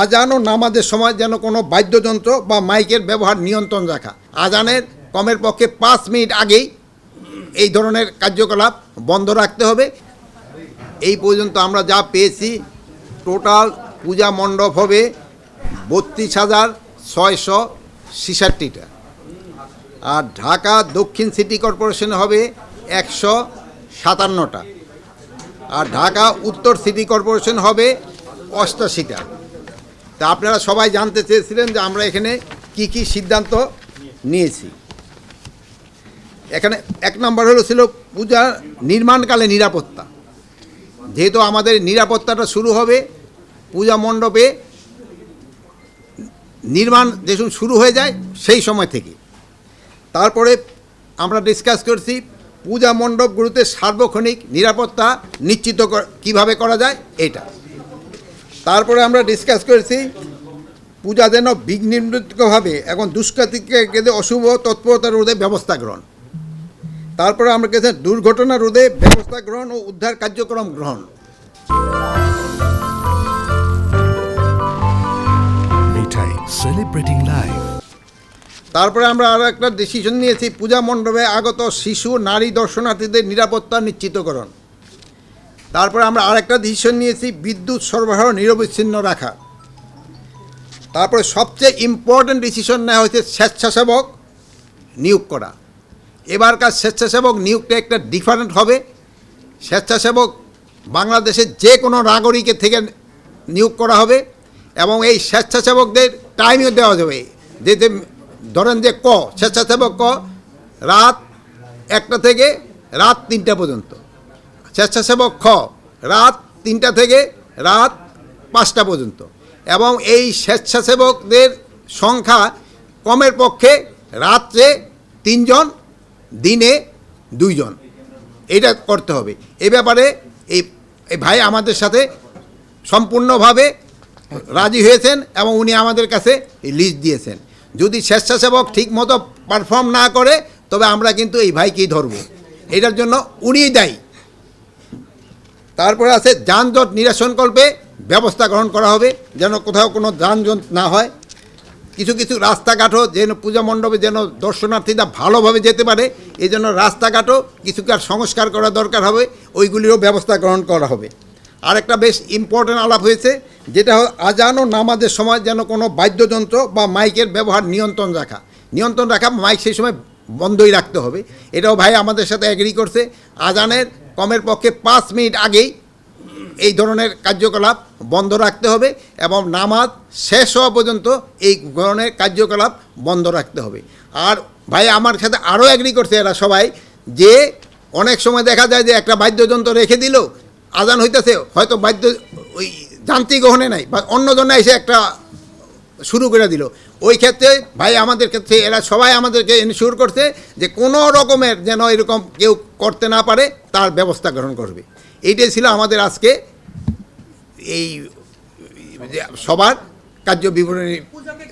আজান ও নামাজের সময় যেন কোনো বাদ্যযন্ত্র বা মাইকের ব্যবহার নিয়ন্ত্রণ রাখা। আজানের কমের পক্ষে 5 মিনিট আগেই এই ধরনের কার্যকলাপ বন্ধ রাখতে হবে। এই পর্যন্ত আমরা যা পেয়েছি, টোটাল পূজা মণ্ডপ হবে 32,666টা, আর ঢাকা দক্ষিণ সিটি কর্পোরেশন হবে 157টা, আর ঢাকা উত্তর সিটি কর্পোরেশন হবে 88টা। তা আপনারা সবাই জানতে চেয়েছিলেন যে আমরা এখানে কি কি সিদ্ধান্ত নিয়েছি। এখানে 1 নম্বর ছিল পূজা নির্মাণকালে নিরাপত্তা। যেহেতু আমাদের নিরাপত্তাটা শুরু হবে পূজা মণ্ডপে নির্মাণ যখন শুরু হয়ে যায় সেই সময় থেকে। তারপরে আমরা ডিসকাস করছি পূজা মণ্ডপগুলোতে সার্বক্ষণিক নিরাপত্তা নিশ্চিত কিভাবে করা যায় এটা। তারপরে আমরা ডিসকাস করেছি পূজা যেন বিঘ্নির্মুক্তভাবে এবং দুষ্কৃতিকারীদের অশুভ তৎপরতা রোধে ব্যবস্থা গ্রহণ। তারপরে আমরা কেছি দুর্ঘটনা রোধে ব্যবস্থা গ্রহণ ও উদ্ধার কার্যক্রম গ্রহণ। Celebrating life. তারপরে আমরা আরও একটা ডিসিশন নিয়েছি পূজা মণ্ডপে আগত শিশু নারী দর্শনার্থীদের নিরাপত্তা নিশ্চিতকরণ। তারপরে আমরা আরেকটা ডিসিশন নিয়েছি বিদ্যুৎ সরবরাহ নিরবিচ্ছিন্ন রাখা। তারপরে সবচেয়ে ইম্পর্ট্যান্ট ডিসিশন নেওয়া হয়েছে স্বেচ্ছাসেবক নিয়োগ করা। এবারকার স্বেচ্ছাসেবক নিয়োগটা একটা ডিফারেন্ট হবে। স্বেচ্ছাসেবক বাংলাদেশের যে কোনো নাগরিকের থেকে নিয়োগ করা হবে এবং এই স্বেচ্ছাসেবকদের টাইমও দেওয়া যাবে। যে ধরেন যে স্বেচ্ছাসেবক রাত 1টা থেকে রাত 3টা পর্যন্ত, স্বেচ্ছাসেবক রাত 3টা থেকে রাত 5টা পর্যন্ত, এবং এই স্বেচ্ছাসেবকদের সংখ্যা কমের পক্ষে রাত্রে 3 জন, দিনে 2 জন, এটা করতে হবে। এই ব্যাপারে এই ভাই আমাদের সাথে সম্পূর্ণভাবে রাজি হয়েছেন এবং উনি আমাদের কাছে লিস্ট দিয়েছেন। যদি স্বেচ্ছাসেবক ঠিক মতো পারফর্ম না করে তবে আমরা কিন্তু এই ভাইকেই ধরব, এটার জন্য উনিই দায়ী। তারপরে আছে যানজট নিরসনকল্পে ব্যবস্থা গ্রহণ করা হবে যেন কোথাও কোনো যানজট না হয়। কিছু কিছু রাস্তাঘাটও যেন পূজা মণ্ডপে যেন দর্শনার্থীরা ভালোভাবে যেতে পারে, এই জন্য রাস্তাঘাটও কিছু সংস্কার করা দরকার হবে, ওইগুলিরও ব্যবস্থা গ্রহণ করা হবে। আর একটা বেশ ইম্পর্ট্যান্ট আলাপ হয়েছে, যেটা আজান ও নামাজের সময় যেন কোনো বাদ্যযন্ত্র বা মাইকের ব্যবহার নিয়ন্ত্রণ রাখা, মাইক সেই সময় বন্ধই রাখতে হবে। এটাও ভাই আমাদের সাথে এগ্রি করছে। আজানের কমের পক্ষে 5 মিনিট আগেই এই ধরনের কার্যকলাপ বন্ধ রাখতে হবে এবং নামাজ শেষ হওয়া পর্যন্ত এই ধরনের কার্যকলাপ বন্ধ রাখতে হবে। আর ভাই আমার সাথে আরও এগ্রি করছে এরা সবাই, যে অনেক সময় দেখা যায় যে একটা বাদ্যযন্ত্র রেখে দিল, আজান হইতেছে, হয়তো ওই যান্ত্রিক গ্রহণে নাই বা অন্যজনে এসে একটা শুরু করে দিল, ওই ক্ষেত্রে ভাই আমাদের ক্ষেত্রে এরা সবাই আমাদেরকে এনশিওর করছে যে কোনো রকমের যেন এরকম কেউ করতে না পারে তার ব্যবস্থা গ্রহণ করবে। এইটাই ছিল আমাদের আজকে এই সবার কার্য বিবরণী।